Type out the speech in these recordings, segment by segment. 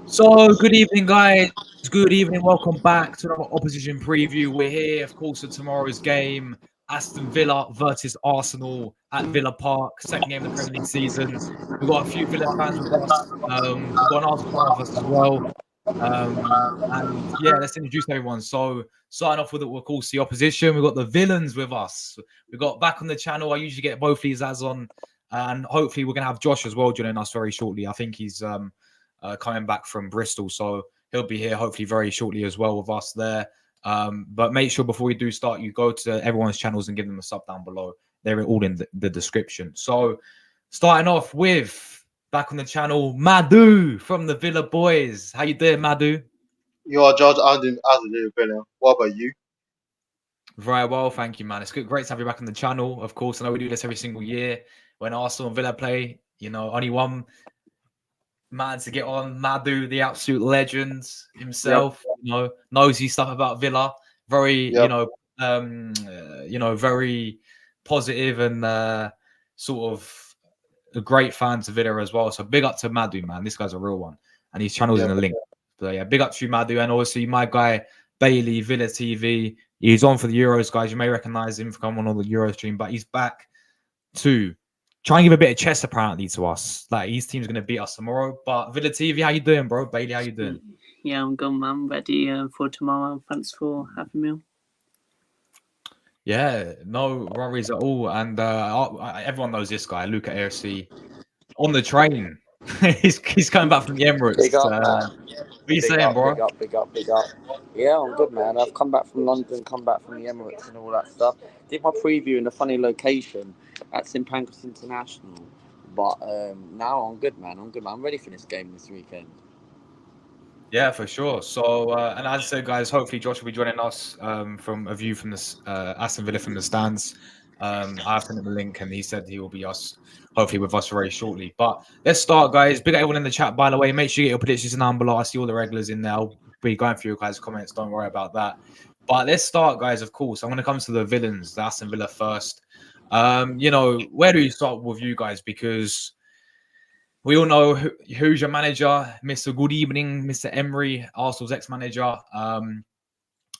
So, good evening, guys. Good evening. Welcome back to another opposition preview. We're here, of course, for tomorrow's game. Aston Villa versus Arsenal at Villa Park. Second game of the Premier League season. We've got a few Villa fans with us. We've got an Arsenal fan with us as well. And yeah, let's introduce everyone. So, starting off with, of course, the opposition. We've got the villains with us. We've got back on the channel. I usually get both these ads on. And hopefully, we're going to have Josh as well joining us very shortly. I think he's coming back from Bristol. So he'll be here hopefully very shortly as well with us there. But make sure before we do start, you go to everyone's channels and give them a sub down below. They're all in the description. So starting off with back on the channel, Madu from the Villa Boys. How you doing, Madu? You are George Alden as a little villain. What about you? Very well, thank you, man. It's good, great to have you back on the channel. Of course, I know we do this every single year when Arsenal and Villa play. You know, only one man to get on. Madu, the absolute legend himself, knows his stuff about Villa. Very, very positive and sort of a great fan to Villa as well. So big up to Madu, man. This guy's a real one, and his channel's in the link. So yeah, big up to you, Madu, and obviously my guy Bailey, Villa TV. He's on for the Euros, guys. You may recognize him from on the Euro stream, but he's back to try and give a bit of chess apparently to us. Like his team's gonna beat us tomorrow. But Villa TV, how you doing, bro? Bailey, how you doing? Yeah, I'm good, man. Ready for tomorrow. Thanks for having me on. Yeah, no worries at all. And everyone knows this guy, Luca AFC, on the train. he's coming back from the Emirates. Big up, man. What are you saying, bro? Big up. Yeah, I'm good, man. I've come back from London, come back from the Emirates and all that stuff. Did my preview in a funny location at St Pancras International. But now I'm good, man. I'm ready for this game this weekend. Yeah, for sure. So, and as I said, guys, hopefully Josh will be joining us from a view from the Aston Villa from the stands. I've sent him the link, and he said he will be hopefully with us very shortly. But let's start, guys. Big up everyone in the chat, by the way. Make sure you get your predictions down below. I see all the regulars in there. I'll be going through your guys' comments. Don't worry about that. But let's start, guys. Of course, I'm going to come to the villains, the Aston Villa first. Where do we start with you guys? Because we all know who's your manager, Mr. Good Evening, Mr. Emery, Arsenal's ex-manager.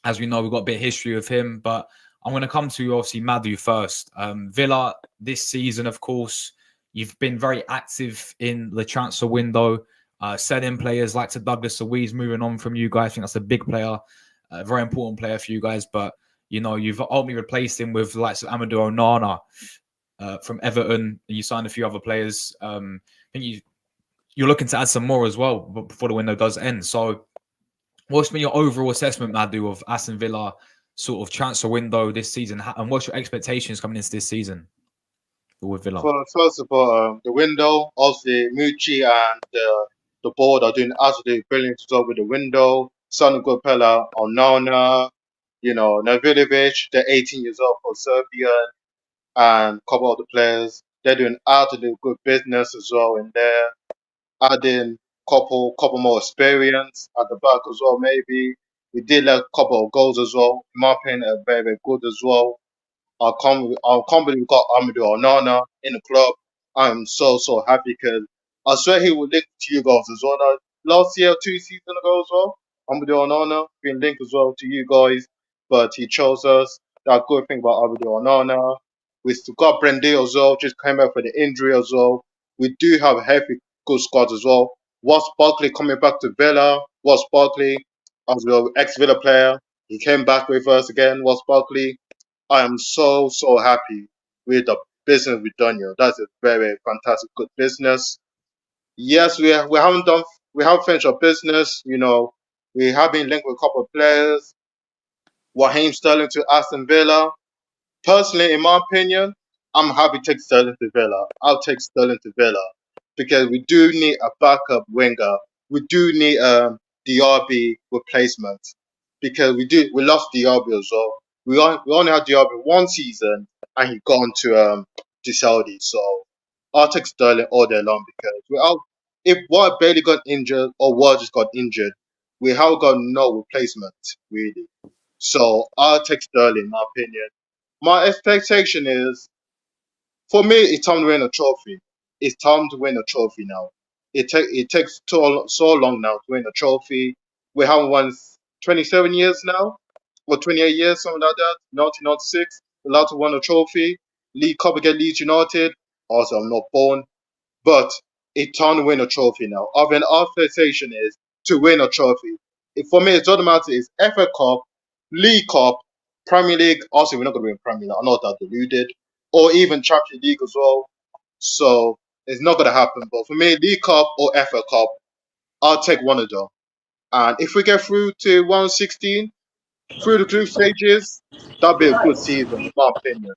As we know, we've got a bit of history with him, but I'm going to come to obviously Madu first. Villa this season, of course, you've been very active in the transfer window, selling players like to Douglas Luiz, moving on from you guys. I think that's a big player, a very important player for you guys. But you've ultimately replaced him with like Amadou Onana from Everton. You signed a few other players. I think you're looking to add some more as well before the window does end. So what's been your overall assessment, Madu, of Aston Villa sort of transfer window this season? And what's your expectations coming into this season with Villa? First of all, the window, obviously, Mucci and the board are doing absolutely brilliant job with the window. Son Gopella, Onana, Navidovic, they're 18 years old for Serbia, and a couple of the players. They're doing absolutely good business as well in there. Adding couple more experience at the back as well, maybe. We did like a couple of goals as well. In my opinion, very, very good as well. I can't believe we got Amadou Onana in the club. I'm so happy because I swear he would link to you guys as well. Last year, 2 seasons ago as well, Amadou Onana been linked as well to you guys, but he chose us. That good thing about Amadou Onana. We still got Brendy as well, just came back for the injury as well. We do have a heavy good squad as well. Was Barkley coming back to Villa? Was Barkley, as well, ex-Villa player, he came back with us again. Was Barkley? I am so happy with the business we've done here. That's a very fantastic, good business. Yes, we haven't finished our business. We have been linked with a couple of players. Raheem Sterling to Aston Villa. Personally, in my opinion, I'm happy to take Sterling to Villa. I'll take Sterling to Villa because we do need a backup winger. We do need Diaby replacement because we lost Diaby as well. We only had Diaby one season and he gone to Saudi. So I'll take Sterling all day long because if White Bailey got injured or Ward just got injured, we have got no replacement really. So I'll take Sterling, in my opinion. My expectation is, for me, it's time to win a trophy. It's time to win a trophy now. it takes so long now to win a trophy. We haven't won 27 years now, or 28 years, something like that. 1996, the last won a trophy. League Cup against Leeds United. Also, I'm not born, but it's time to win a trophy now. Our fixation is to win a trophy. For me, it doesn't matter. It's FA Cup, League Cup, Premier League. Also, we're not going to win Premier League. I'm not that deluded. Or even Champions League as well. So it's not going to happen. But for me, League Cup or FA Cup, I'll take one of them. And if we get through to 116, through the group stages, that'd be a good season, in my opinion.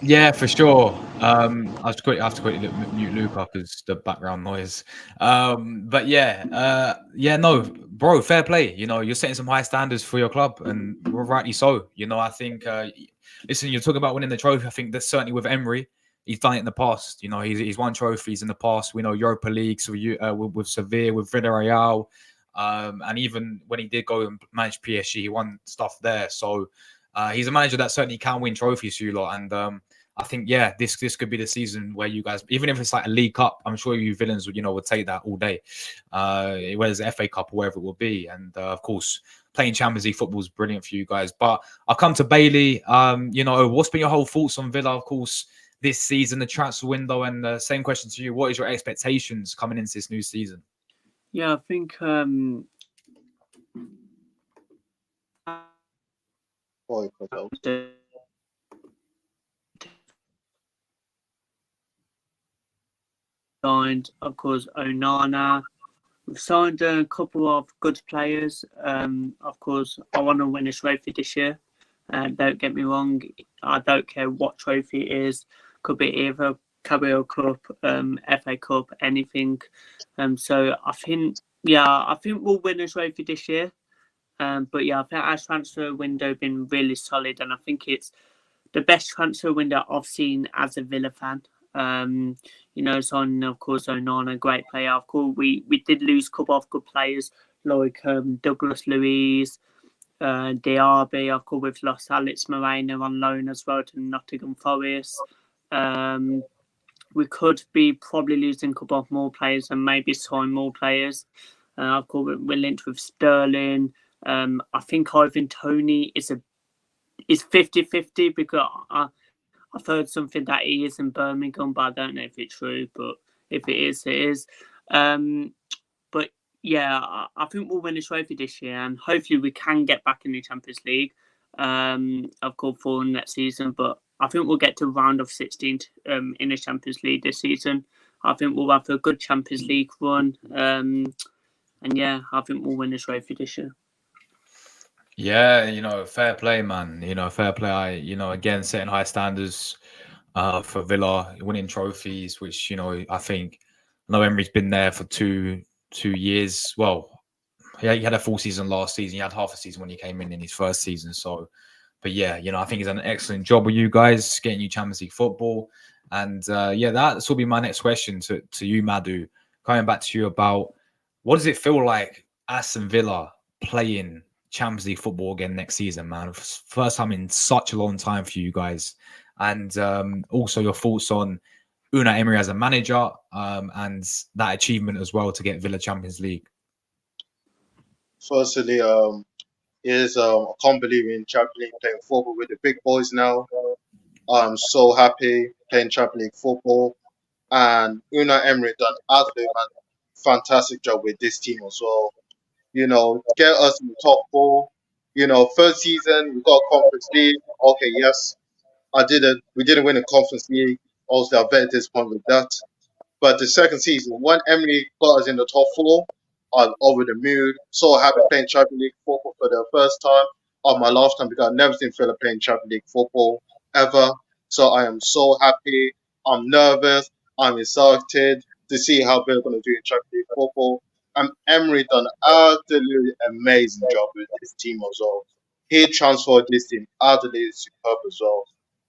Yeah, for sure. I have to quickly mute Luca because the background noise. But yeah, no, bro, fair play. You know, you're setting some high standards for your club, and rightly so. You know, I think. Listen, you're talking about winning the trophy. I think that's certainly with Emery. He's done it in the past. You know, he's won trophies in the past. We know Europa League, so with Sevilla, with Villarreal, and even when he did go and manage PSG, he won stuff there. So. He's a manager that certainly can win trophies for you lot, and I think this could be the season where you guys, even if it's like a League Cup, I'm sure you villains would take that all day, whether it's the FA Cup or wherever it will be, and of course playing Champions League football is brilliant for you guys. But I'll come to Bailey. What's been your whole thoughts on Villa, of course, this season, the transfer window, and same question to you: what is your expectations coming into this new season? Yeah, I think signed, of course, Onana. We've signed a couple of good players. Of course, I want to win a trophy this year. Don't get me wrong. I don't care what trophy it is. Could be either Carabao Cup, FA Cup, anything. So I think we'll win a trophy this year. But yeah, I think our transfer window been really solid, and I think it's the best transfer window I've seen as a Villa fan. Signing, of course, Onana, great player. Of course, we did lose a couple of good players like Douglas Luiz, Diaby. Of course, we've lost Alex Moreno on loan as well to Nottingham Forest. We could be probably losing a couple of more players and maybe sign more players. Of course, we're linked with Sterling. I think Ivan Toney is 50-50 because I've heard something that he is in Birmingham, but I don't know if it's true. But if it is, it is. But yeah, I think we'll win a trophy this year, and hopefully we can get back in the Champions League. Of course, for next season, but I think we'll get to round of 16 in the Champions League this season. I think we'll have a good Champions League run, and yeah, I think we'll win a trophy this year. Yeah, fair play, man. Fair play. Again, setting high standards for Villa, winning trophies, which, I think, Emery's been there for two years. Well, he had a full season last season. He had half a season when he came in his first season. So, but yeah, I think he's done an excellent job with you guys, getting you Champions League football. And that's will be my next question to you, Madhu. Coming back to you about what does it feel like Aston Villa playing Champions League football again next season, man? First time in such a long time for you guys. And also your thoughts on Unai Emery as a manager and that achievement as well to get Villa Champions League. Firstly, I can't believe in Champions League playing football with the big boys now. I'm so happy playing Champions League football. And Unai Emery done absolutely fantastic job with this team as well. Get us in the top four. First season we got Conference League. Okay, yes, we didn't win the Conference League. Also, I'm very disappointed with that. But the second season, when Emery got us in the top four, I'm over the moon. So happy playing Champions League football for the first time of my lifetime because I've never seen Villa playing Champions League football ever. So I am so happy. I'm nervous. I'm excited to see how Villa going to do in Champions League football. And Emery done an absolutely amazing job with this team as well. He transferred this team absolutely superb as well.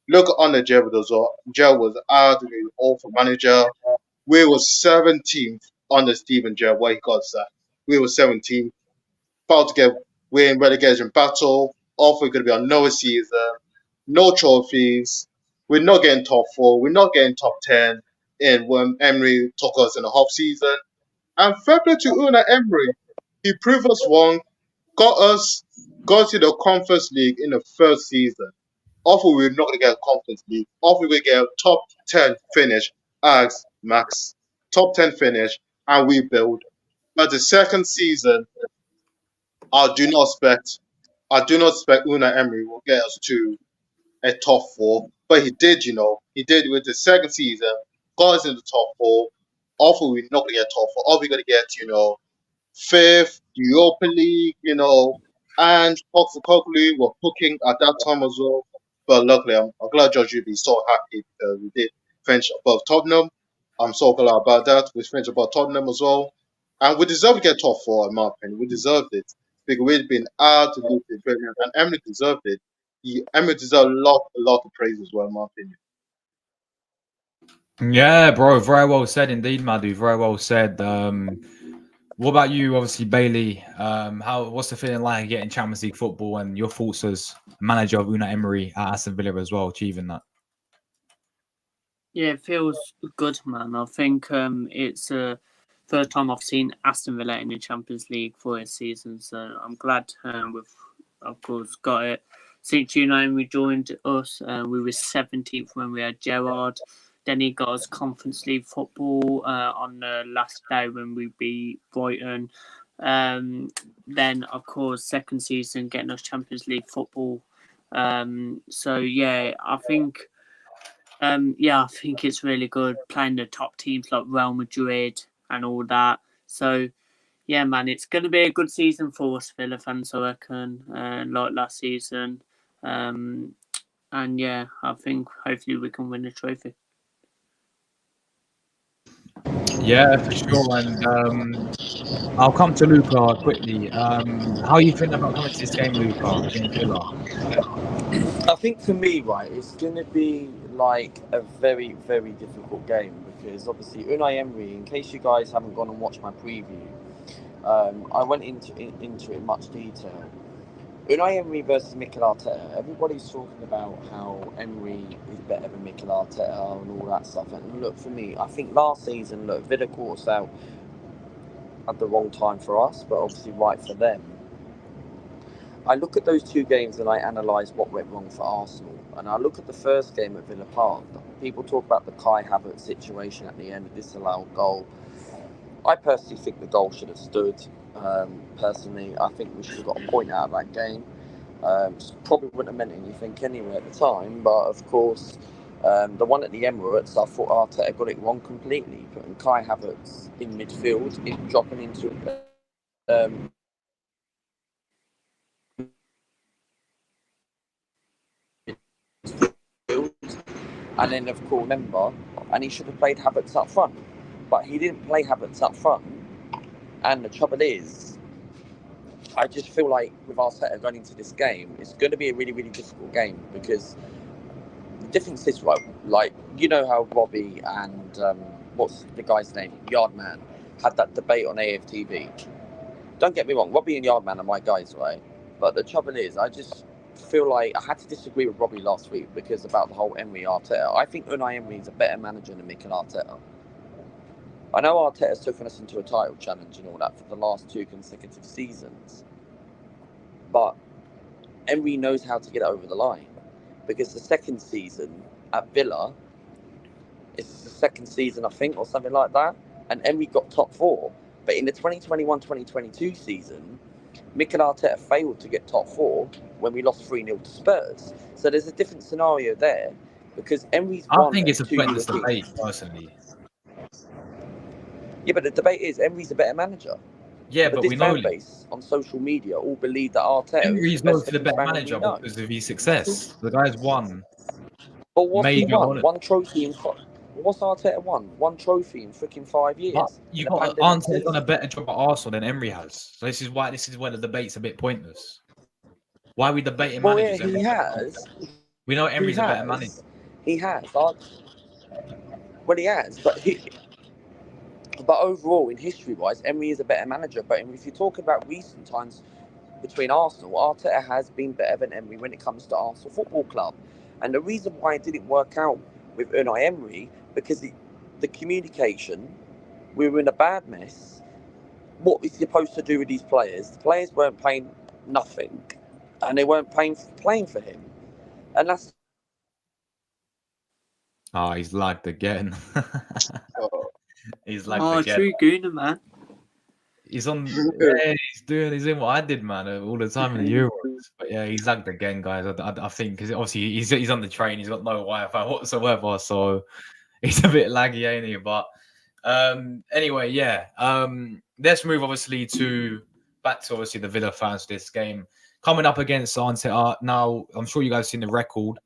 Look on the Gerald as well. Gerald was absolutely awful manager. We were 17th under Steven Gerrard where he got sacked. We were 17th. About to get win relegation battle. Often going to be another season. No trophies. We're not getting top 4. We're not getting top 10 in when Emery took us in the half season. And fair play to Unai Emery. He proved us wrong, got to the Conference League in the first season. Often we're not going to get a Conference League. Often we get a top 10 finish as max. Top 10 finish and we build. But the second season, I do not expect Unai Emery will get us to a top 4. But he did, he did with the second season, got us in the top 4. Often we're not going to get top 4. Or we're going to get, fifth, Europa League, and Postecoglou were cooking at that time as well. But luckily, I'm glad George would be so happy because we did finish above Tottenham. I'm so glad about that. We finished above Tottenham as well. And we deserve to get top 4, in my opinion. We deserved it because we'd been absolutely brilliant. And Emery deserved it. Emery deserved a lot of praise as well, in my opinion. Yeah, bro. Very well said indeed, Madhu. Very well said. What about you, obviously, Bailey? What's the feeling like getting Champions League football and your thoughts as manager of Unai Emery at Aston Villa as well, achieving that? Yeah, it feels good, man. I think it's the first time I've seen Aston Villa in the Champions League for a season, so I'm glad we've, of course, got it. Since Unai Emery joined us, we were 17th when we had Gerrard. Then he got us Conference League football on the last day when we beat Brighton. Then, of course, second season getting us Champions League football. So, yeah, I think it's really good playing the top teams like Real Madrid and all that. So, yeah, man, it's going to be a good season for us Villa fans, I reckon, like last season. And yeah, I think hopefully we can win the trophy. Yeah, for sure. And I'll come to Luca quickly. How are you feeling about coming to this game, Luca, against Villa? I think for me, right, it's going to be like a very, very difficult game because obviously Unai Emery, in case you guys haven't gone and watched my preview, I went into it in much detail. Unai Emery versus Mikel Arteta, everybody's talking about how Emery is better than Mikel Arteta and all that stuff. And look, for me, I think last season, Villa caught us out at the wrong time for us, but obviously right for them. I look at those two games and I analyse what went wrong for Arsenal. And I look at the first game at Villa Park. People talk about the Kai Havertz situation at the end, the disallowed goal. I personally think the goal should have stood. Personally, I think we should have got a point out of that game. Probably wouldn't have meant anything anyway at the time, but of course, the one at the Emirates, I thought Arteta got it wrong completely, putting Kai Havertz in midfield, dropping into and then of course remember, and he should have played Havertz up front, but he didn't play Havertz up front. And the trouble is, I just feel like with Arteta going into this game, it's going to be a really, really difficult game because the difference is, right, like, you know how Robbie and what's the guy's name, Yardman, had that debate on AFTV. Don't get me wrong, Robbie and Yardman are my guys, right? But the trouble is, I just feel like I had to disagree with Robbie last week because about the whole Emery Arteta. I think Unai Emery is a better manager than Mikel Arteta. I know Arteta's taken us into a title challenge and all that for the last 2 consecutive seasons, but Emery knows how to get it over the line because the second season at Villa is the second season, I think, or something like that, and Emery got top 4. But in the 2021-2022 season, Mikel Arteta failed to get top 4 when we lost 3-0 to Spurs. So there's a different scenario there because Emery's I won think it's a 2 pointless European. debate, personally. Yeah, but the debate is Emery's a better manager. Yeah, But but this we know fan base on social media all believe that Arteta Emery's is the best obviously the better second spanner manager we know. because of his success. The guy's won But what's he major won? honours. 1 trophy in 5. What's Arteta won? 1 trophy in freaking 5 years. But you in a got pandemic Arteta's done a season. better job at Arsenal than Emery has. So this is where the debate's a bit pointless. Why are we debating Well, yeah, managers? he has. We know He Emery's a better manager. has. He has. Well, he has, but overall, in history-wise, Emery is a better manager. But if you talk about recent times between Arsenal, Arteta has been better than Emery when it comes to Arsenal Football Club. And the reason why it didn't work out with Unai Emery, because the communication, we were in a bad mess. What is he supposed to do with these players? The players weren't playing nothing, and they weren't playing for him. And that's... Oh, he's lagged again. He's lagged Oh, again. true Gooner, man. He's on. Yeah, he's doing what I did, man, all the time in the Euros. But yeah, he's lagged again, guys. I think because obviously he's on the train. He's got no Wi-Fi whatsoever, so he's a bit laggy, ain't he? But anyway, yeah. Let's move obviously back to obviously the Villa fans for this game coming up against Arteta. Now, I'm sure you guys have seen the record.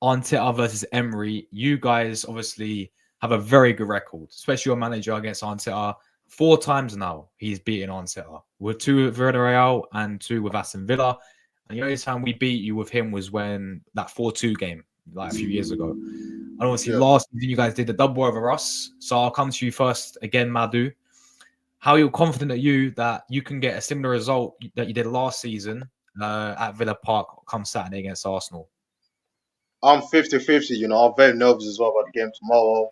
Arteta versus Emery. You guys obviously have a very good record, especially your manager against Arteta. 4 times now he's beaten Arteta. With 2 with Villarreal and 2 with Aston Villa. And the only time we beat you with him was when that 4-2 game, like a few years ago. And obviously last season you guys did the double over us. So I'll come to you first again, Madhu. How are you confident that you can get a similar result that you did last season at Villa Park come Saturday against Arsenal? I'm 50-50, you know. I'm very nervous as well about the game tomorrow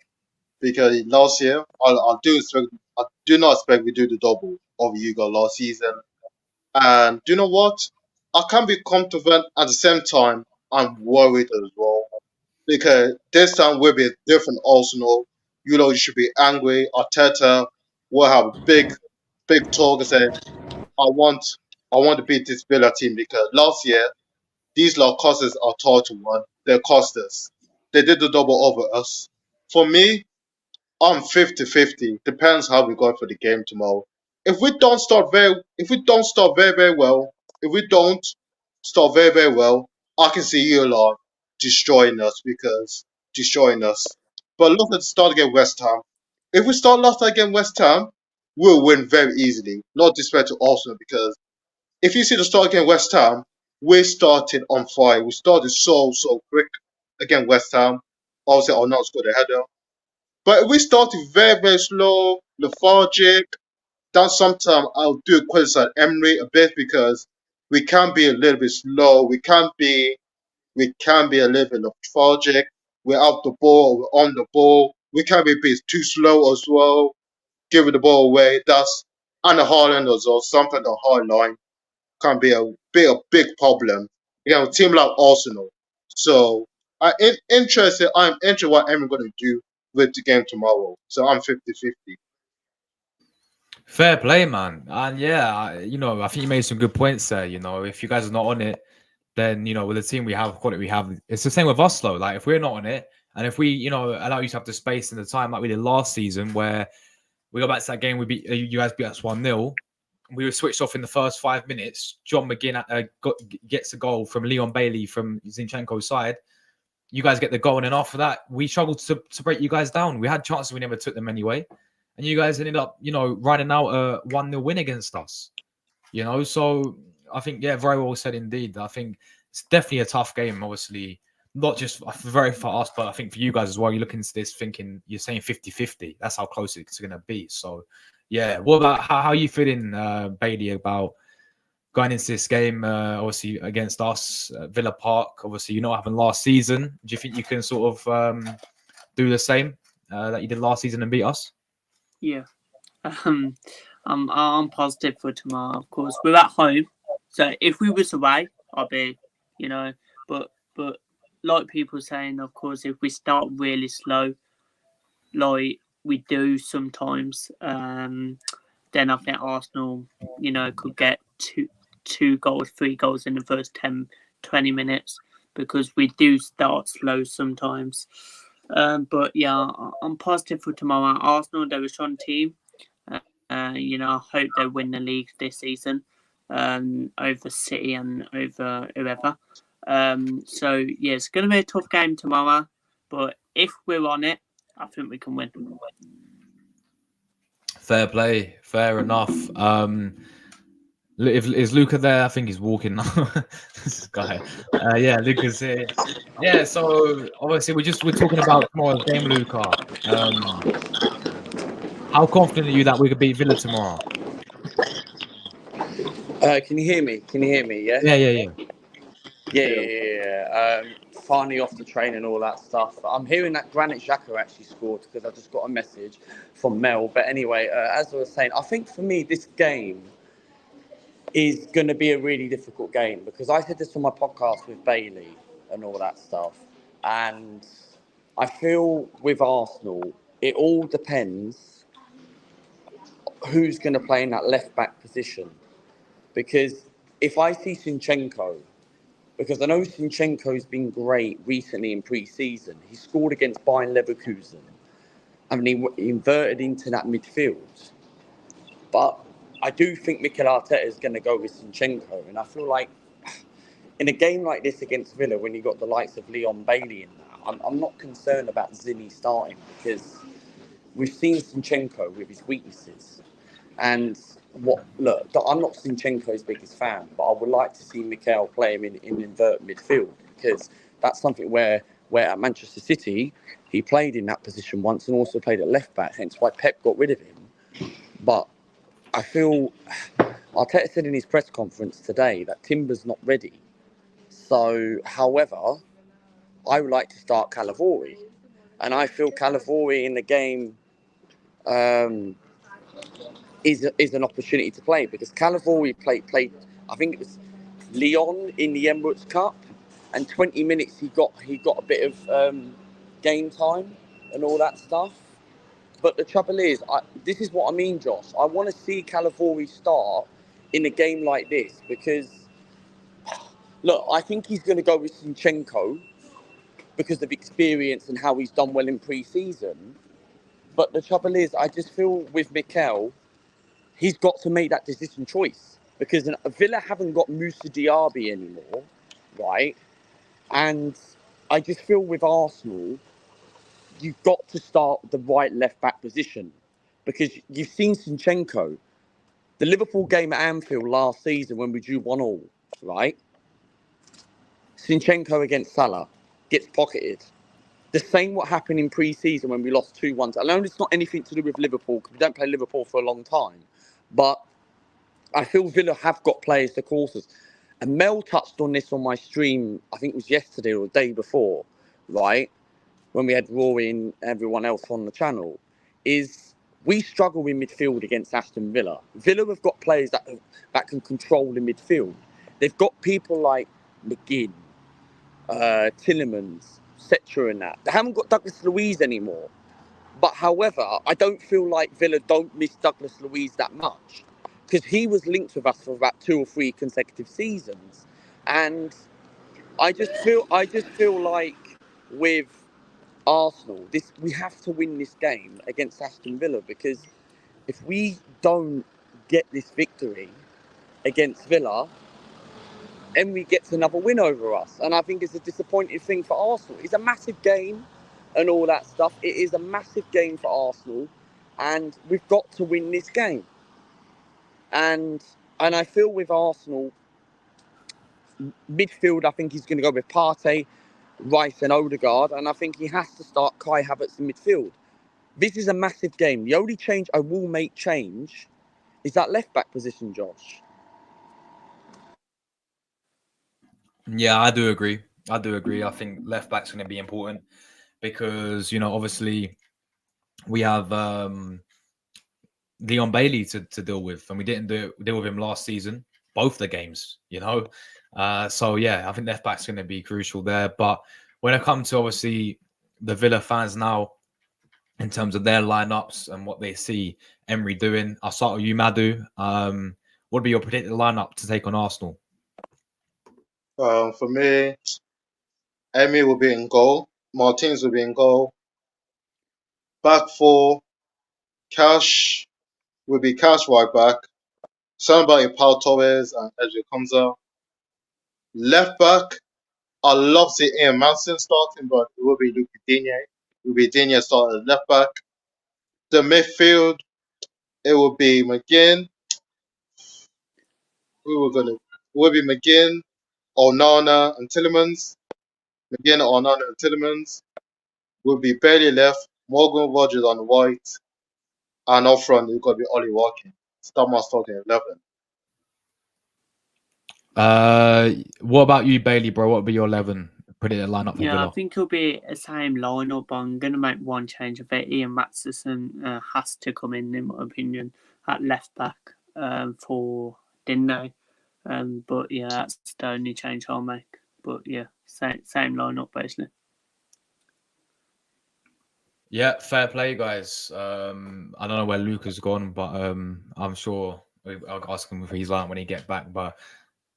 because last year I do not expect we do the double of you guys last season. And do you know what? I can be confident at the same time. I'm worried as well because this time will be a different Arsenal. You know, you should be angry. Arteta will have a big talk and say, I want to beat this Villa team because last year these lot cost us our title one. They cost us. They did the double over us. For me, I'm 50-50. Depends how we go for the game tomorrow. If we don't start very well, I can see you lot destroying us. But look at the start against West Ham. If we start last against West Ham, we'll win very easily. Not disrespect to Arsenal because if you see the start against West Ham, we started on fire. We started so quick against West Ham. Obviously, I'll not score the header. But if we started very, very slow, lethargic, then sometimes I'll do criticize Emery a bit because we can be a little bit slow. We can be a little bit lethargic. We're out the ball, we're on the ball. We can be a bit too slow as well, giving the ball away. That's and the Haaland as well. Something the hard line can be a big problem. You know, a team like Arsenal. So I'm interested what Emery going to do with the game tomorrow. So I'm 50-50. Fair play, man. And yeah, I think you made some good points there. You know, if you guys are not on it, then, with the team we have, quality we have, it's the same with us, though. Like, if we're not on it, and if we, allow you to have the space and the time like we did last season, where we go back to that game, you guys beat us 1-0. We were switched off in the first 5 minutes. John McGinn gets a goal from Leon Bailey from Zinchenko's side. You guys get the goal, and then after that, we struggled to break you guys down. We had chances, we never took them anyway. And you guys ended up, riding out a 1-0 win against us. So I think, yeah, very well said indeed. I think it's definitely a tough game, obviously. Not just very for us, but I think for you guys as well. You look into this thinking, you're saying 50-50. That's how close it's going to be. So, yeah. What about how are you feeling, Bailey, about going into this game, obviously, against us, Villa Park? Obviously, what happened last season. Do you think you can sort of do the same that you did last season and beat us? Yeah. I'm positive for tomorrow, of course. We're at home. So if we was away, I'll be, but like people saying, of course, if we start really slow, like we do sometimes, then I think Arsenal, could get two goals, 3 goals in the first 10, 20 minutes because we do start slow sometimes. But yeah, I'm positive for tomorrow. Arsenal, they're a strong team. I hope they win the league this season over City and over whoever. So yeah, it's going to be a tough game tomorrow. But if we're on it, I think we can win. Fair play, fair enough. Is Luca there? I think he's walking now. This guy. Yeah, Luca's here. Yeah, so obviously we're talking about tomorrow's game, Luca. How confident are you that we could beat Villa tomorrow? Can you hear me? Yeah. Yeah. Yeah. finally off the train and all that stuff. I'm hearing that Granit Xhaka actually scored because I just got a message from Mel. But anyway, as I was saying, I think for me this game is going to be a really difficult game because I said this on my podcast with Bailey and all that stuff. And I feel with Arsenal, it all depends who's going to play in that left back position. Because if I see Zinchenko, because I know Zinchenko's been great recently in pre-season. He scored against Bayern Leverkusen. I mean, he inverted into that midfield. But I do think Mikel Arteta is going to go with Zinchenko. And I feel like in a game like this against Villa, when you got the likes of Leon Bailey in that, I'm not concerned about Zinni starting because we've seen Zinchenko with his weaknesses. And look, I'm not Zinchenko's biggest fan, but I would like to see Mikel play him in invert midfield because that's something where at Manchester City, he played in that position once and also played at left back, hence why Pep got rid of him. But I feel Arteta said in his press conference today that Timber's not ready. So, however, I would like to start Calavori. And I feel Calavori in the game is an opportunity to play because Calavori played I think it was Lyon in the Emirates Cup, and 20 minutes he got a bit of game time and all that stuff. But the trouble is, this is what I mean, Josh. I want to see Calavori start in a game like this because, look, I think he's going to go with Zinchenko because of experience and how he's done well in pre-season. But the trouble is, I just feel with Mikel, he's got to make that decision choice because Villa haven't got Moussa Diaby anymore, right? And I just feel with Arsenal, you've got to start the right left-back position because you've seen Zinchenko. The Liverpool game at Anfield last season when we drew 1-1, right? Zinchenko against Salah gets pocketed. The same what happened in pre-season when we lost 2-1. I know it's not anything to do with Liverpool because we don't play Liverpool for a long time. But I feel Villa have got players to cause us. And Mel touched on this on my stream, I think it was yesterday or the day before, right? When we had Rory and everyone else on the channel, is we struggle in midfield against Aston Villa. Villa have got players that can control the midfield. They've got people like McGinn, Tillemans, etc. and that. They haven't got Douglas Luiz anymore. But however, I don't feel like Villa don't miss Douglas Luiz that much because he was linked with us for about 2 or 3 consecutive seasons. And I just feel like with Arsenal, we have to win this game against Aston Villa because if we don't get this victory against Villa, Emery gets another win over us. And I think it's a disappointing thing for Arsenal. It's a massive game and all that stuff. It is a massive game for Arsenal. And we've got to win this game. And I feel with Arsenal, midfield, I think he's going to go with Partey, Rice and Odegaard. And I think he has to start Kai Havertz in midfield. This is a massive game. The only change I will make is that left-back position, Josh. Yeah, I do agree. I think left back's going to be important because, obviously we have Leon Bailey to deal with, and we didn't deal with him last season, both the games, So, yeah, I think left back's going to be crucial there. But when it comes to, obviously, the Villa fans now, in terms of their lineups and what they see Emery doing, I'll start with you, Madu. What would be your predicted lineup to take on Arsenal? For me, Emery will be in goal. Martins will be in goal. Back four, Cash will be Cash right back. Somebody Paul Torres and Ezri Konza. Left back, I love seeing Ian Manson starting, but it will be Luke Digne. It will be Digne starting as left back. The midfield, it will be McGinn. It will be McGinn, Onana, and Tillemans. McGinn, Onana, and Tillemans. Will be Bailey left, Morgan Rogers on the right, and up front it's going to be Ollie Watkins. Start my starting 11. What about you, Bailey, bro? What would be your 11 put it in the lineup for Yeah, Villa. I think it'll be the same lineup. I'm going to make one change. I bet Ian Masterson has to come in my opinion, at left back for Dinday. But yeah, that's the only change I'll make. But yeah, same lineup basically. Yeah, fair play, guys. I don't know where Luca's gone, but I'm sure I'll ask him if he's lineup when he get back. But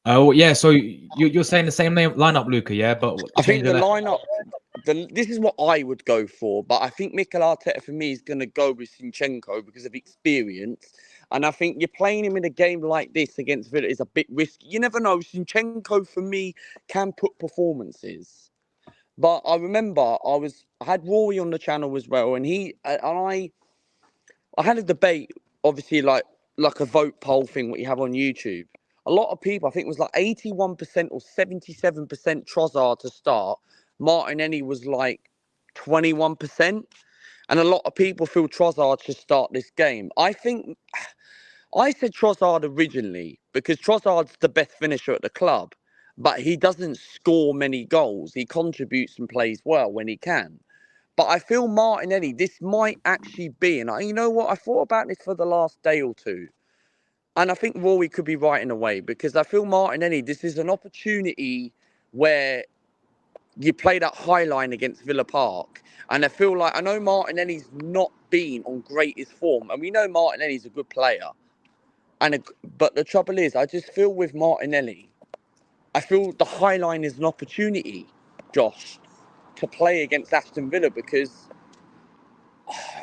yeah, so you're saying the same lineup, Luca, yeah? But I think the left. lineup, this is what I would go for, but I think Mikel Arteta for me is going to go with Zinchenko because of experience. And I think you're playing him in a game like this against Villa is a bit risky. You never know. Zinchenko for me can put performances. But I remember I had Rory on the channel as well, and I had a debate, obviously like a vote poll thing what you have on YouTube. A lot of people, I think it was like 81% or 77% Trossard to start. Martinelli was like 21%. And a lot of people feel Trossard should start this game. I said Trossard originally because Trossard's the best finisher at the club, but he doesn't score many goals. He contributes and plays well when he can. But I feel Martinelli, this might actually be, and you know what? I thought about this for the last day or two. And I think Rory could be right in a way because I feel Martinelli, this is an opportunity where you play that high line against Villa Park. And I feel like, I know Martinelli's not been on greatest form. And we know Martinelli's a good player. But the trouble is, I just feel with Martinelli, I feel the high line is an opportunity, Josh, to play against Aston Villa because,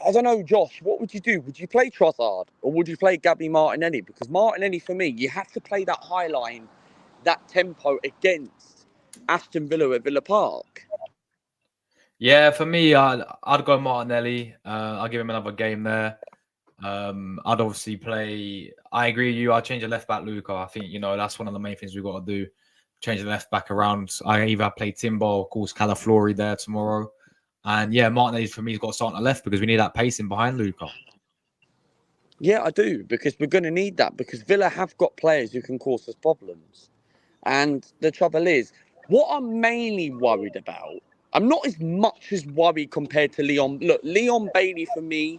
I don't know, Josh, what would you do? Would you play Trossard or would you play Gabby Martinelli? Because Martinelli, for me, you have to play that high line, that tempo against Aston Villa at Villa Park. Yeah, for me, I'd go Martinelli. I'll give him another game there. I'd obviously play. I agree with you. I'll change the left back, Luca. I think that's one of the main things we've got to do. Change the left back around. I either play Timber, of course, Calaflori there tomorrow, and yeah, Martinelli for me has got to start on the left because we need that pacing behind Luca. Yeah, I do, because we're going to need that because Villa have got players who can cause us problems. And the trouble is, what I'm mainly worried about, I'm not as much as worried compared to Leon. Look, Leon Bailey for me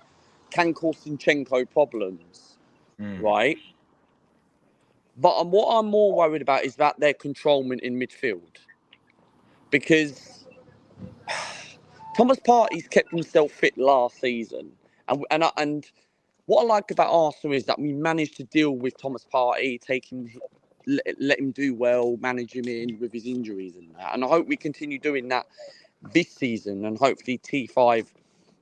can cause Zinchenko problems, right? But what I'm more worried about is that their controlment in midfield. Because Thomas Partey's kept himself fit last season. And what I like about Arsenal is that we managed to deal with Thomas Partey, let him do well, manage him in with his injuries and that. And I hope we continue doing that this season and hopefully T5,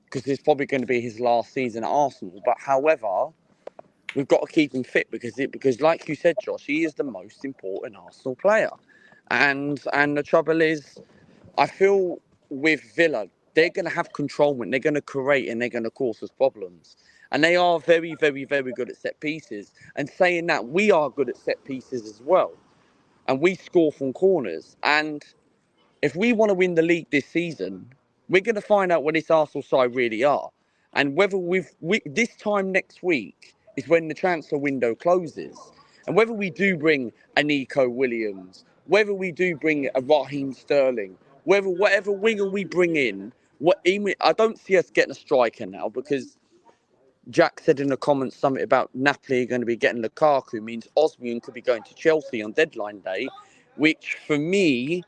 because it's probably going to be his last season at Arsenal. But however, we've got to keep him fit because like you said, Josh, he is the most important Arsenal player. And the trouble is, I feel with Villa, they're going to have controlment, they're going to create and they're going to cause us problems. And they are very, very, very good at set pieces. And saying that, we are good at set pieces as well. And we score from corners. And if we want to win the league this season, we're going to find out what this Arsenal side really are. And whether this time next week is when the transfer window closes. And whether we do bring a Nico Williams, whether we do bring a Raheem Sterling, whatever winger we bring in, I don't see us getting a striker now because Jack said in the comments something about Napoli going to be getting Lukaku, means Osmian could be going to Chelsea on deadline day, which for me,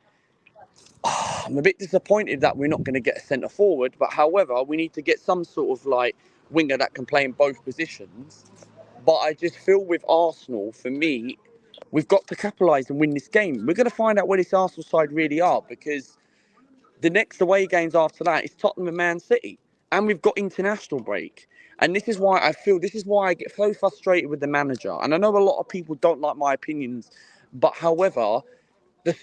I'm a bit disappointed that we're not going to get a centre forward. But however, we need to get some sort of like winger that can play in both positions. But I just feel with Arsenal, for me, we've got to capitalise and win this game. We're going to find out where this Arsenal side really are because the next away games after that is Tottenham and Man City. And we've got international break. And this is why I get so frustrated with the manager. And I know a lot of people don't like my opinions. But however,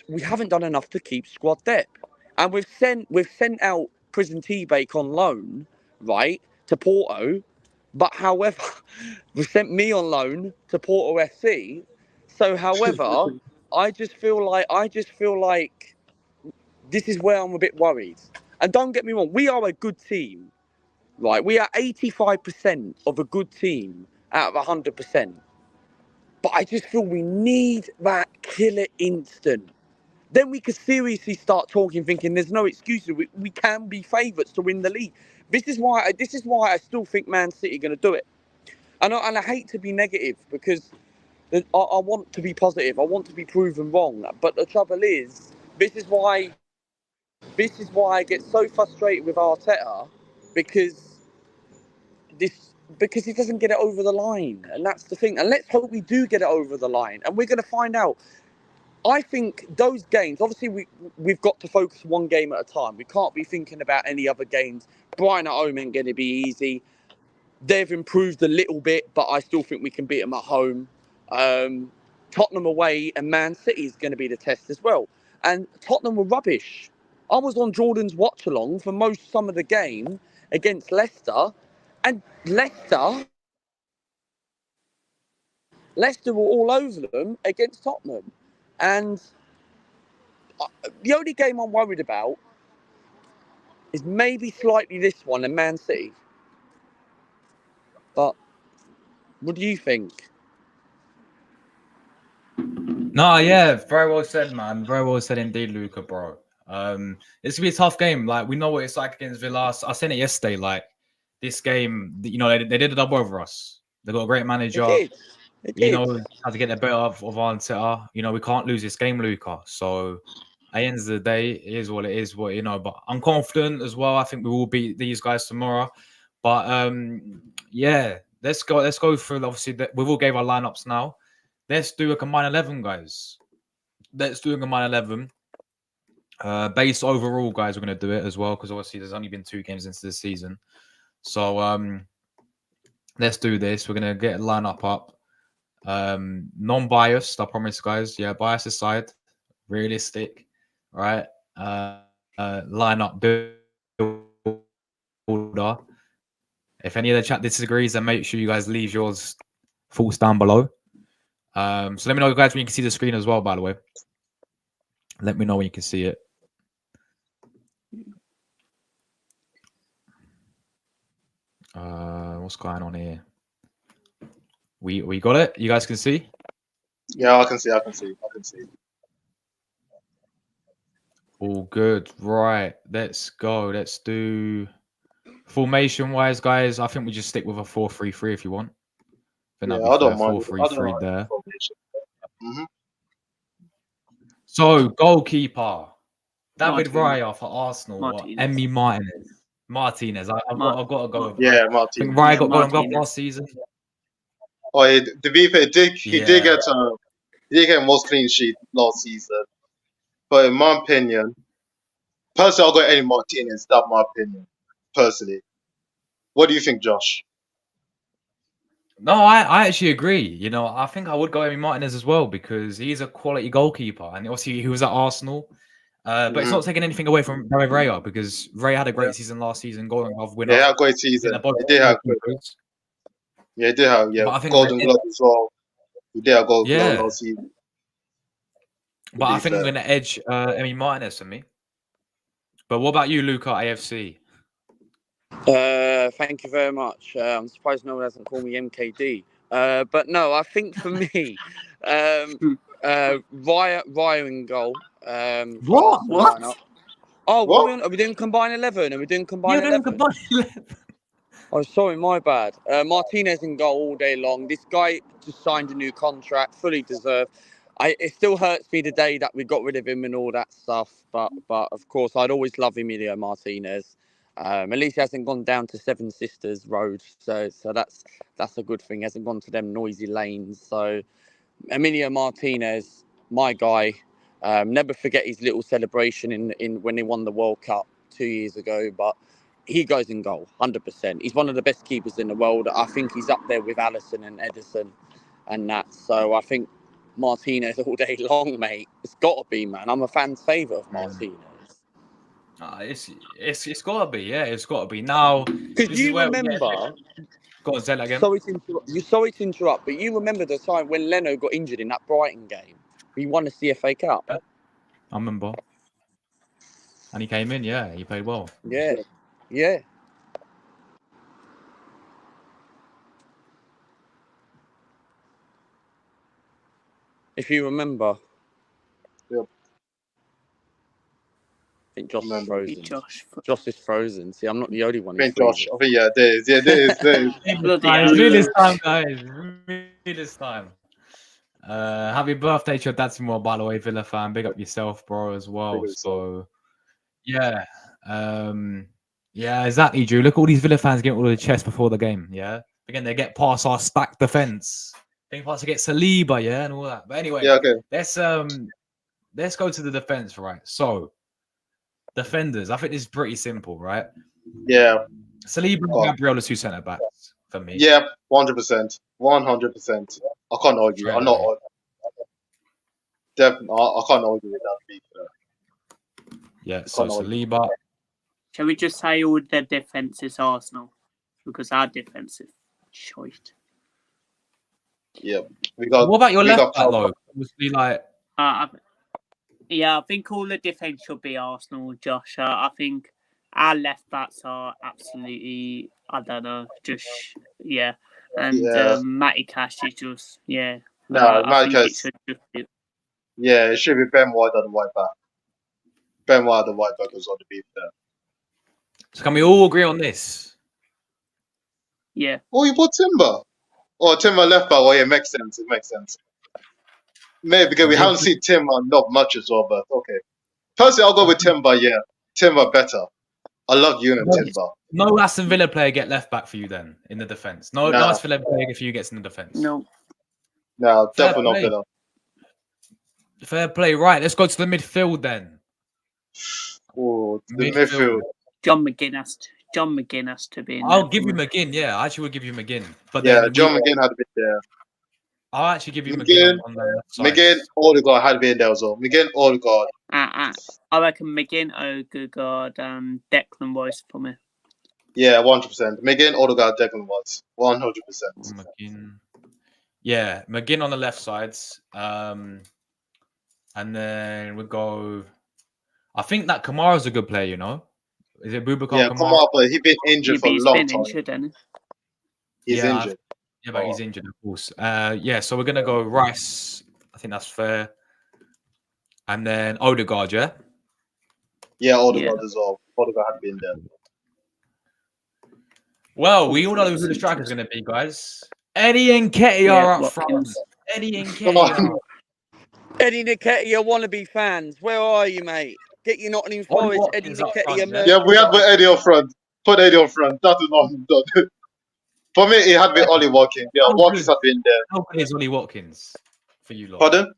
we haven't done enough to keep squad depth. And we've sent out Prison T-Bake on loan, right, to Porto. But however, we've sent me on loan to Porto FC. So however, I just feel like this is where I'm a bit worried. And don't get me wrong, we are a good team, right? We are 85% of a good team out of 100%. But I just feel we need that killer instant. then we could seriously start talking, thinking there's no excuses. We can be favourites to win the league. This is why I still think Man City are going to do it. And I hate to be negative because I want to be positive. I want to be proven wrong. But the trouble is, this is why I get so frustrated with Arteta because he doesn't get it over the line, and that's the thing. And let's hope we do get it over the line, and we're going to find out. I think those games, obviously, we've got to focus one game at a time. We can't be thinking about any other games. Brighton at home ain't going to be easy. They've improved a little bit, but I still think we can beat them at home. Tottenham away and Man City is going to be the test as well. And Tottenham were rubbish. I was on Jordan's watch along for some of the game against Leicester, and Leicester were all over them against Tottenham. And the only game I'm worried about is maybe slightly this one and Man City. But what do you think? No, yeah, very well said, man. Very well said indeed, Luca, bro. It's gonna be a tough game. Like, we know what it's like against Villa. I said it yesterday. Like, this game, you know, they did a double over us. They got a great manager. It You did. know how to get the better of Arteta. You know, we can't lose this game, Luca. So at the end of the day, it is what it is. What, you know, but I'm confident as well. I think we will beat these guys tomorrow. But yeah, let's go. Let's go through. Obviously, we've all gave our lineups now. Let's do a combined 11, guys. Let's do a combined 11. Base overall, guys, we're gonna do it as well because obviously there's only been 2 games into the season. So let's do this. We're gonna get a lineup up. Non-biased, I promise, guys. Yeah, bias aside, realistic, right? Lineup builder. If any of the chat disagrees, then make sure you guys leave yours thoughts down below. So let me know, guys, when you can see the screen as well. By the way, let me know when you can see it. What's going on here? We got it. You guys can see. Yeah, I can see. All good. Right. Let's go. Let's do formation wise, guys. I think we just stick with a 4-3-3 if you want. Yeah, I don't mind. 4-3-3 there. Mm-hmm. So goalkeeper, David Martinez. Raya for Arsenal or Martinez. Emi Martinez. I've got to go with Yeah, that. I Martin. think Raya Yeah, got golden glove Martinez. last season. Oh, to be fair, he did Yeah. get most clean sheet last season. But in my opinion, personally, I'll go Eddie Martinez. That's my opinion, personally. What do you think, Josh? No, I actually agree. You know, I think I would go Emi Martinez as well because he's a quality goalkeeper, and obviously he was at Arsenal. But it's not taking anything away from David Raya because Ray had a great season last season, golden glove winner. Yeah, he had a great I think season. they're both He did have good. Yeah, he did have But I think golden glove as well. He did have golden glove yeah. last season. But I think I'm going to edge Emi Martinez for me. But what about you, Luca, AFC? Thank you very much. I'm surprised no one hasn't called me MKD. But no, I think for me, Raya in goal. What? Lineup. Oh, What? are we doing combined 11? Are we doing combined You're 11? doing combined 11. Oh, sorry, my bad. Martinez in goal all day long. This guy just signed a new contract, fully deserved. It still hurts me the day that we got rid of him and all that stuff. But of course, I'd always love Emilio Martinez. At least he hasn't gone down to Seven Sisters Road, so that's a good thing. He hasn't gone to them noisy lanes. So Emilio Martinez, my guy. Never forget his little celebration in when he won the World Cup 2 years ago. But he goes in goal, 100%. He's one of the best keepers in the world. I think he's up there with Alisson and Edison and that. So I think Martinez all day long, mate. It's got to be, man. I'm a fan's favourite of Martinez. It's got to be, yeah. It's got to be. Now, Because you remember... Go on, say that again. Sorry to interrupt, but you remember the time when Leno got injured in that Brighton game? He won the CFA Cup. I remember. And he came in, yeah. He played well. Yeah. If you remember. Yep. think Josh is Remember. frozen. Josh. Josh is frozen. See, I'm not the only one I who's think Josh. freezing. I think yeah, there is. Yeah, there is. Bloody It's hell. me this time, guys. Me this time. Happy birthday to your dad's more, by the way, Villa fan. Big up yourself, bro, as well. Big up So, yeah. Yeah, exactly, Drew. Look, all these Villa fans getting all the chest before the game, yeah? Again, they get past our stacked defence. Think past to get Saliba, yeah, and all that. But anyway, Yeah, okay. let's go to the defence, right? So, defenders, I think this is pretty simple, right? Yeah, Saliba Go on. and Gabriel are two centre backs for me. yeah, 100%, 100%. I can't argue. Straight I'm not. away. Definitely, I can't argue with that. to be fair. Yeah, so Can't argue. Saliba. Shall we just say all their defence is Arsenal? Because our defence is shite. Yeah, we got. What about your we left got back, though? Obviously, like, I think all the defence should be Arsenal, Josh. I think our left backs are absolutely, I don't know, just, yeah. And Yeah. Matty Cash is just, yeah. No, I think Matty it Cash- should just be. Yeah, it should be Ben White at the right back. Ben White at the right back was on the beat there. so can we all agree on this? Yeah. Oh, you put Timber. Oh, Timber left back. Oh, yeah, it makes sense. It makes sense. Maybe because we haven't seen Timber not much as well, but okay. Personally, I'll go with Timber. Yeah, Timber better. I love you and Timber. No Aston Villa player get left back for you then in the defence. No Nah. Aston Villa player for you gets in the defence. No. No, Fair definitely not play. Villa. Fair play. Right, let's go to the midfield then. Oh, the Midfield. midfield. John McGinn has to be in I'll there give for you me. McGinn. Yeah, I actually will give you McGinn. But Yeah, then John McGinn had to be there. I'll actually give you McGinn- McGinn on the left side. McGinn, Odegaard had to be in there as well. McGinn, Odegaard. I reckon McGinn, Odegaard, and Declan Rice for me. Yeah, 100%. McGinn, Odegaard, Declan Rice. 100%. McGinn. Yeah, McGinn on the left sides. And then we go. I think that Kamara's a good player, you know? Is it Boubacar Yeah, Kamara? come on, but he's been injured for a He's long been time. injured, hasn't He's Yeah, injured. Yeah, but he's injured, of course. Yeah, so we're going to go Rice. I think that's fair. And then Odegaard, yeah? Yeah, Odegaard as well. Odegaard had been there. Well, we all know who the striker's going to be, guys. Eddie Nketiah Yeah, up front. Watkins. Eddie Come on. Nketiah. Eddie Nketiah wannabe fans, where are you, mate? Get your Nottingham Ollie Forest, Eddie Watkins up front, Nketiah, yeah? merch. Yeah, we had with Eddie up front. Put Eddie up front. That is not done. For me, it had been Ollie Watkins. Yeah, Oh, Watkins good. had been there. How good is Ollie Watkins for you lot? Pardon?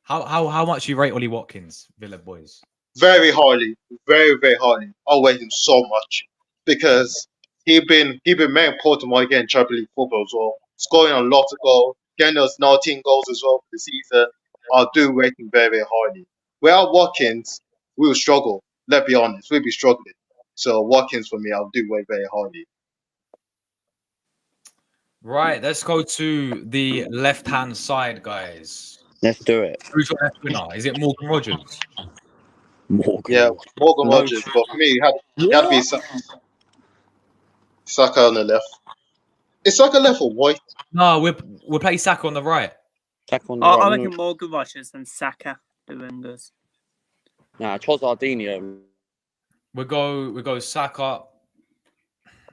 How much you rate Ollie Watkins, Villa boys? Very highly. Very, very highly. I rate him so much. Because he been very important while getting Champions League football as well. Scoring a lot of goals. Getting us 19 goals as well for the season. I do rate him very, very highly. Without Watkins, we will struggle. Let's be honest. We'll be struggling. So Watkins for me, I'll do rate very highly. Right, let's go to the left-hand side, guys. Let's do it. Who's your left winner? Is it Morgan Rogers? Morgan. Yeah, Morgan No Rogers. But for me, it had to be Saka on the left. Is Saka left or white? No, we'll play Saka on the right. Back on the I right. reckon Morgan Rogers and Saka, the wingers. Nah, Trossardinho. We go Saka.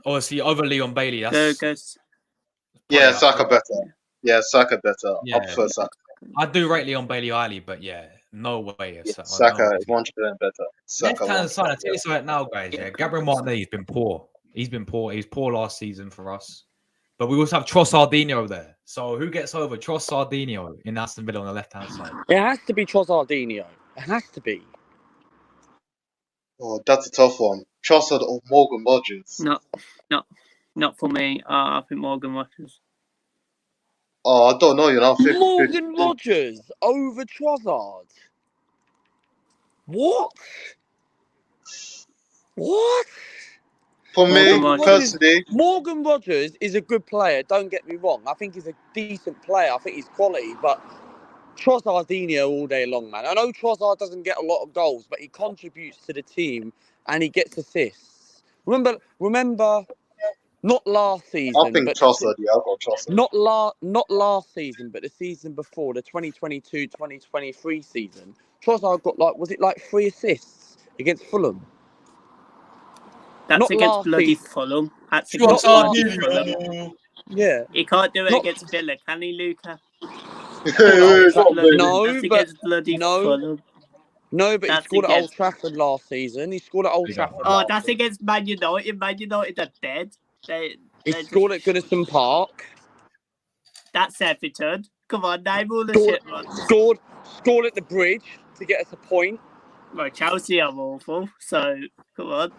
Obviously, over Leon Bailey. That's Goes. Yeah, probably Saka up better. Yeah, Saka better. Yeah. I prefer Saka. I do rate Leon Bailey highly, but yeah, no way. Yeah, Saka is 100% better. Saka. Left-hand side. I tell you right now, guys. Yeah, Gabriel Martinelli's been poor. He's been poor. He was poor last season for us. But we also have Trossardinho there. So who gets over Trossardinho in Aston Villa on the left-hand side? It has to be Trossardinho. It has to be. Oh, that's a tough one. Trossard or Morgan Rogers? Not for me. I think Morgan Rogers. Oh, I don't know. You know, 50, Morgan Rogers over Trossard. What? What? For me, Morgan personally, Morgan Rogers is a good player, don't get me wrong. I think he's a decent player. I think he's quality, but Trossardinho all day long, man. I know Trossard doesn't get a lot of goals, but he contributes to the team and he gets assists. Remember, not last season. I think but Trossard. Yeah, I'll go Trossard. Not last season, but the season before, the 2022-2023 season. Trossard got was it 3 assists against Fulham. That's Not against last bloody season. Fulham. That's Trossard, against bloody Sardinio. Fulham. Yeah. He can't do it Not- against Villa, can he, Luca? It's not Bloody- good. No, that's but against bloody no. Fulham. No, but he That's scored at Old against- Trafford last season. He scored at Old Big Trafford up. Oh, last that's season. against Man United. Man United are dead. He They're scored at Goodison Park. That's Everton. Come on, name all the Scored, shit ones. scored at the Bridge to get us a point. Well, Chelsea are awful, so come on.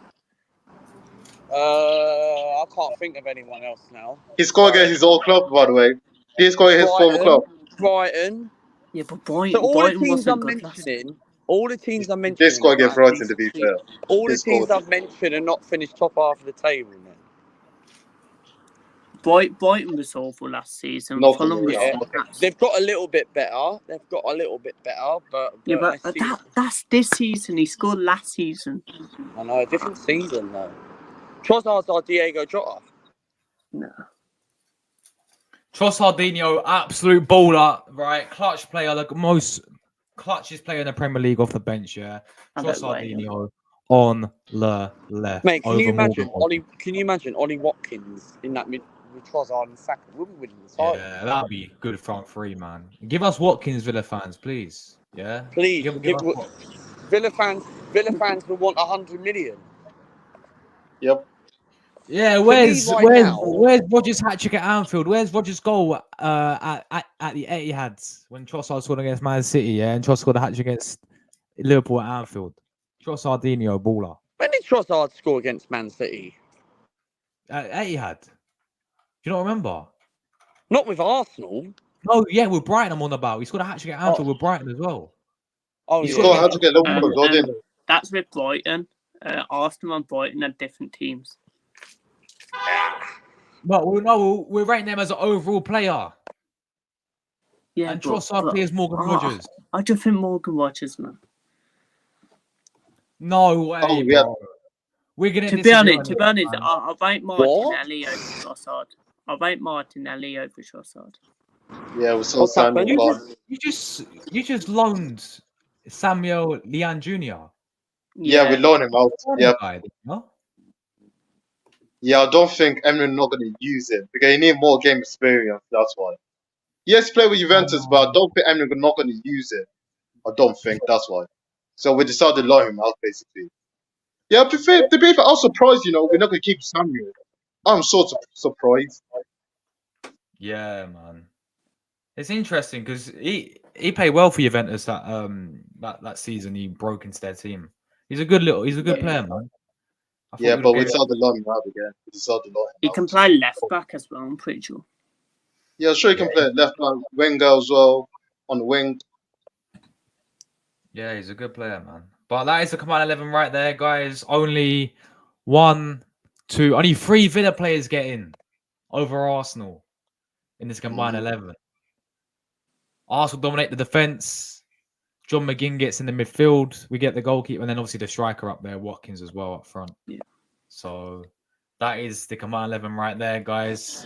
I can't think of anyone else now. He scored against his old club, by the way. He scored against his former club. Brighton. Yeah, but So Brighton, all the Brighton teams wasn't I'm good last. mentioning, all the teams I'm He mentioning, scored against are Brighton, to be decent teams. fair. All He the teams scored. I've mentioned are not finished top half of the table, man. Brighton was awful last season. No, Fulham was Yeah, nuts. they've got a little bit better. But Yeah, but I see. that's this season. He scored last season. I know, a different season though. Trossard's our Diego Jota. No. Trossardinho, absolute baller, right? Clutch player, the most clutchest player in the Premier League off the bench, yeah. I don't rate him. Trossardinho on the left. Mate, can you over imagine Morgan. Ollie Watkins in that mid with Trossard and Saka? We'll be winning the title. Yeah, that'd be good front three, man. Give us Watkins, Villa fans, please. Yeah, Please, Give give- us Watkins. Villa fans will want 100 million. Yep. Yeah, me where's right where's now- where's Rodgers' hat trick at Anfield? Where's Rodgers' goal at the Etihad when Trossard scored against Man City? Yeah, and Trossard scored a hat trick against Liverpool at Anfield. Trossardinho, baller. When did Trossard score against Man City? At Etihad. Do you not remember? Not with Arsenal. No, yeah, with Brighton I'm on about. He scored a hat trick at Anfield with Brighton as well. Oh, He He yeah. scored had to get Liverpool Um, as well, didn't he? That's with Brighton. Arsenal and Brighton are different teams. But we're rating them as an overall player. Yeah, And but- Trossard but plays Morgan Rodgers. I just think Morgan Rodgers, man. No way, Oh, yeah. bro. We're gonna To be disagree honest, on that, man. I rate Martinelli over Trossard. I rate Martinelli over Trossard. Yeah, we saw What's happened? Samuel gone. You just loaned Samuel Lian Jr. Yeah, we loaned him out. Yeah, No? yeah. I don't think Emery's not going to use him because he need more game experience. That's why. Yes, play with Juventus, but I don't think Emery's not going to use it. I don't think that's why. So we decided to loan him out, basically. Yeah, to be fair, I was surprised. We're not going to keep Samuel. I'm sort of surprised. Yeah, man. It's interesting because he played well for Juventus that season. He broke into their team. He's a good player, man. I thought Yeah, he but would we get- decided to loan him out again. We decided to loan him He out. can play left back as well, I'm pretty sure. Yeah, sure, he can play left back, winger as well, on the wing. Yeah, he's a good player, man. But that is the combined 11 right there, guys. Only 3 Villa players get in over Arsenal in this combined 11. Arsenal dominate the defense. John McGinn gets in the midfield. We get the goalkeeper, and then obviously the striker up there, Watkins as well up front. Yeah. So that is the combined 11 right there, guys.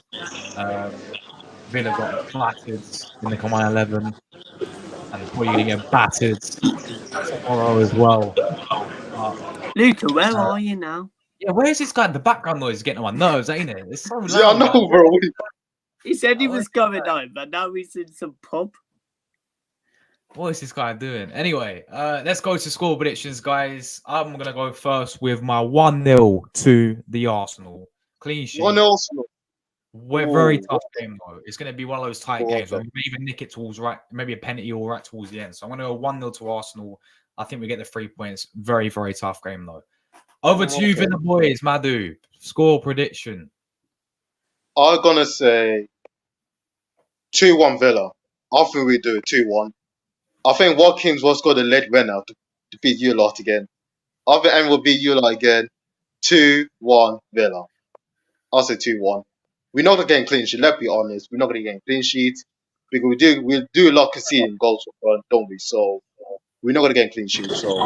Villa got battered in the combined 11, and probably going to get battered tomorrow as well. Luca, where are you now? Yeah, where's this guy? The background noise is getting on my nerves, ain't it? It's so loud. Yeah, I know, bro. He said he was going home, but now he's in some pub. What is this guy doing? Anyway, let's go to score predictions, guys. I'm going to go first with my 1-0 to the Arsenal. Clean sheet. 1 Arsenal. We're very Ooh. tough game, though. It's going to be one of those tight Okay. games. Where we may even nick it towards right, maybe a penalty or right towards the end. So I'm going to go 1-0 to Arsenal. I think we get the 3 points. Very, very tough game, though. Over to you, Okay. Villa boys. Madu, score prediction. I'm going to say 2-1 Villa. I think we do it 2-1. I think Watkins will score the lead winner to beat you lot again. I think Emery will beat you lot again. 2-1 Villa. I'll say 2-1. We're not going to get clean sheet. Let's be honest. We're not going to get clean sheet because we do a lot of conceding goals for front, don't we? So we're not going to get clean sheet. So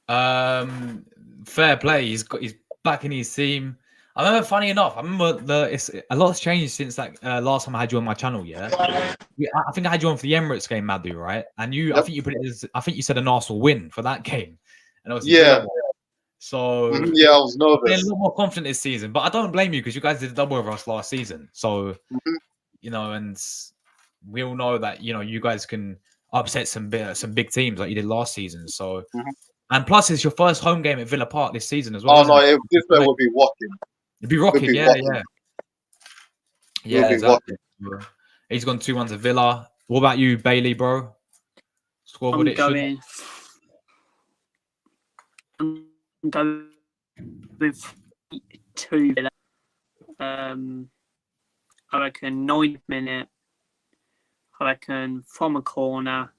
2-1. Fair play. He's back in his team. I remember, funny enough, I remember a lot has changed since that last time I had you on my channel. Yeah, I think I had you on for the Emirates game, Madu, right? And I Yep. think you put it as, I think you said an Arsenal win for that game, and obviously Yeah. Villa won. So Yeah, I was I'm a nervous. lot more confident this season, but I don't blame you because you guys did a double over us last season. So Mhm. and we all know that you guys can upset some big teams like you did last season. So. Mhm. And plus, it's your first home game at Villa Park this season as well, Oh isn't no, it? this way would be walking. It'd be Would rocking, be yeah, walking. yeah, be exactly. He's gone 2-1 to Villa. What about you, Bailey, bro? Score I'm prediction? going with 2 Villa. I reckon 9th minute. I reckon from a corner,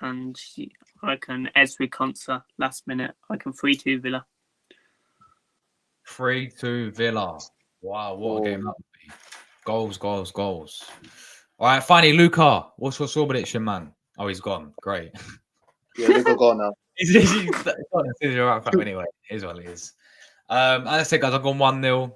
and I reckon Esri Konsa last minute. I reckon 3-2 Villa. 3-2 Villa. Wow, what a game that Oh. would be. Goals, goals, goals. All right, finally, Luca. What's your score prediction, man? Oh, he's gone. Great. Yeah, look at gone now. He's all right, fam. Anyway, it is what it is. As I said, guys, I've gone 1-0.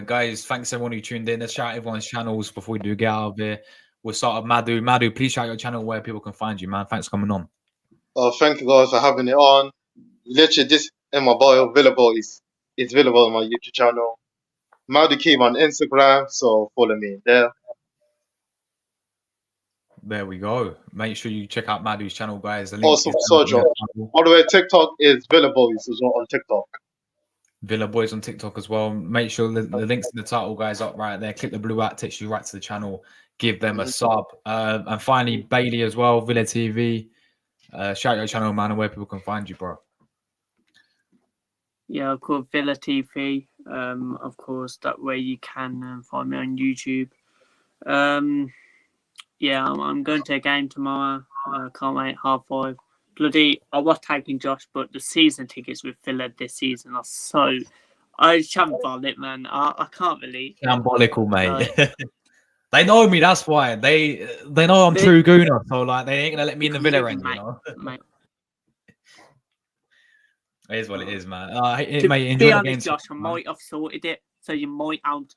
Guys, thanks everyone who tuned in. Let's shout everyone's channels before we do get out of here. We'll start with Madu. Madu, please shout your channel where people can find you, man. Thanks for coming on. Thank you guys for having it on. Literally, this in my bio, Villable is available on my YouTube channel. Madu Keem on Instagram, so follow me there. There we go. Make sure you check out Madu's channel, guys. The link Also, is Sojo. By the way, TikTok is Villable as well on TikTok. Villa Boys on TikTok as well. Make sure the links in the title, guys, up right there. Click the blue out, takes you right to the channel. Give them a sub. And finally, Bailey as well, Villa TV. Shout your channel, man, and where people can find you, bro. Yeah, of course, Villa TV. Of course, that way you can find me on YouTube. Yeah, I'm going to a game tomorrow. Can't wait, 5:30. Bloody, I was tagging Josh, but the season tickets with Villa this season are so. I shambolic, man. I can't believe. Shambolical, mate. They know me, that's why. They know I'm true Gooner, so like they ain't gonna let me in the Villa end, you know. Mate. It is what it is, man. Mate, To enjoy be the honest, game, Josh, I might have sorted it, so you might out.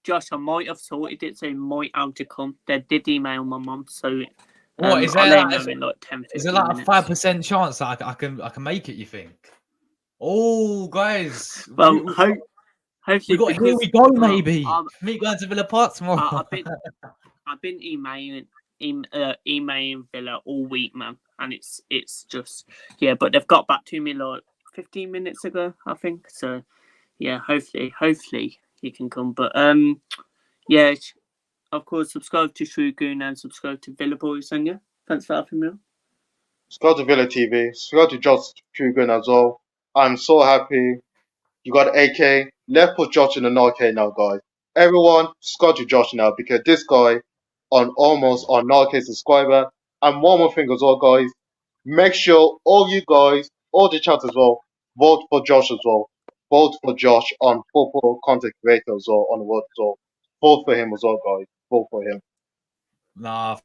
Josh, I might have sorted it, so you might out to come. They did email my mum, so what is I'll there? let you know in like 10, 15 is there like minutes. a 5% chance that I can make it? You think? Oh, guys. Well, hopefully here we go, maybe. Me going to Villa Park tomorrow. I've been emailing Villa all week, man, and it's just but they've got back to me like 15 minutes ago, I think. So yeah, hopefully you can come. But yeah, of course, subscribe to Shugun and subscribe to Villa Boys, and yeah, thanks for having me on. Subscribe to Villa TV. Subscribe to Josh Trugan as well. I'm so happy. You got AK. Let's put Josh in an RK now, guys. Everyone, subscribe to Josh now because this guy almost on RK subscriber. And one more thing as well, guys. Make sure all you guys, all the chat as well, vote for Josh as well. Vote for Josh on football content creator as well on the world as well. Vote for him as well, guys. Vote for him. Nah,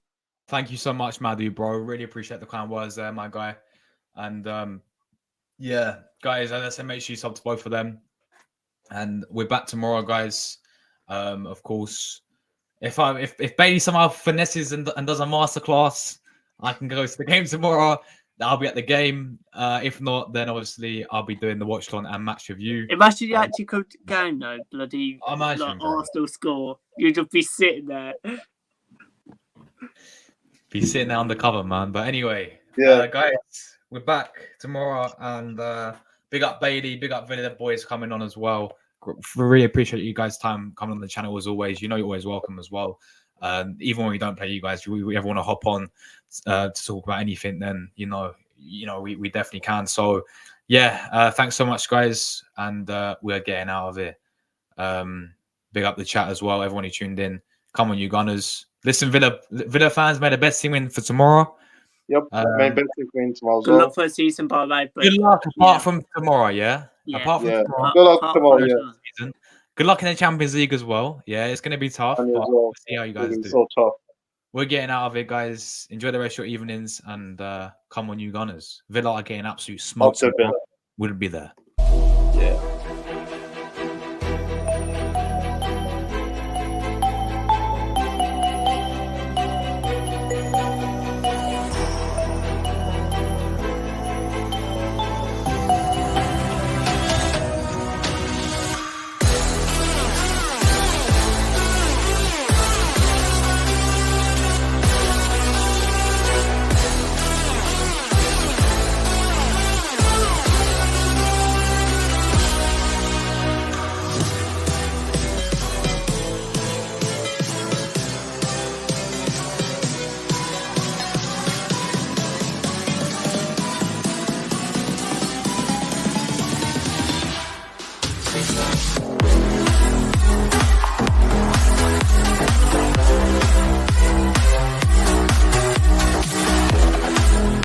thank you so much, Madu, bro. Really appreciate the kind words there, my guy. And yeah, guys, as I said, make sure you sub to both of them. And we're back tomorrow, guys. Of course, if Bailey somehow finesses and does a masterclass, I can go to the game tomorrow. I'll be at the game. If not, then obviously I'll be doing the watch-along and match review. Imagine you actually come to the game though, bloody Imagine, like Arsenal score. You'd just be sitting there. Be sitting there undercover, man. But anyway, guys, we're back tomorrow, and big up Bailey, big up Villa Boys coming on as well. Really appreciate you guys' time coming on the channel as always. You know you're always welcome as well. Even when we don't play you guys, we ever want to hop on to talk about anything, then you know we definitely can. So yeah, thanks so much, guys, and we're getting out of here. Big up the chat as well, everyone who tuned in. Come on, you Gunners. Listen, Villa fans, made a best team win for tomorrow. Yep, made best team win tomorrow as Good well. luck for the season, by the way. Good luck apart from tomorrow, yeah? Apart from tomorrow. Good luck tomorrow, yeah. Good luck in the Champions League as well. Yeah, it's going to be tough, but we'll see how you guys do. So tough. We're getting out of it, guys. Enjoy the rest of your evenings, and come on, you Gunners. Villa are getting absolute smoked. we'll be there. Yeah.